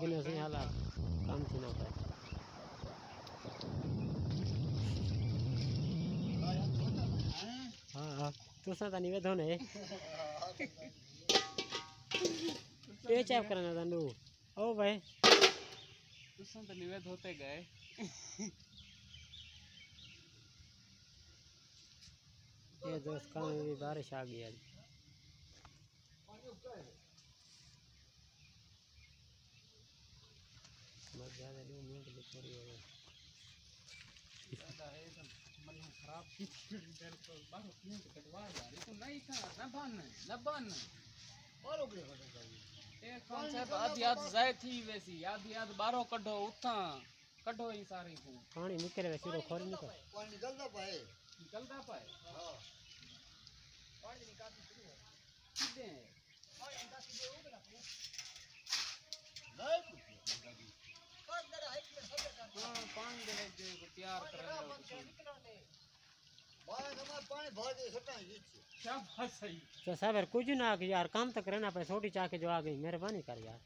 गिने से हालात काम थी ना पाए। हाँ हाँ तू सा तनी वेधो ने ये चैप करना तंडू ओ भाई तू सा तनी वेध होते गए ये दोस्त काम में भी बारिश आ गई आज। मत ज़्यादा नहीं मिनट भी थोड़ी हो गई ज़्यादा है तो मन खराब इधर तो बाहर मिनट कटवा जा रही तो नहीं था न बन बारो के कटो एक कॉन्सेप्ट आधी आध जाए थी वैसी आधी आध बारो कढो उठा कढो ही सारी को पानी निकले वैसे तो खोल निकल पानी निकलता पाए हां पानी निकालती शुरू है सीधे और अंदर सीधे हो गया नहीं कुछ कर दे हाइट में सब हां पानी दे तैयार कर पानी भर दे सटा क्या बात सही तो साहब कुछ ना कि यार काम तक रहना पे छोटी चाके जो आ गई मेहरबानी कर यार।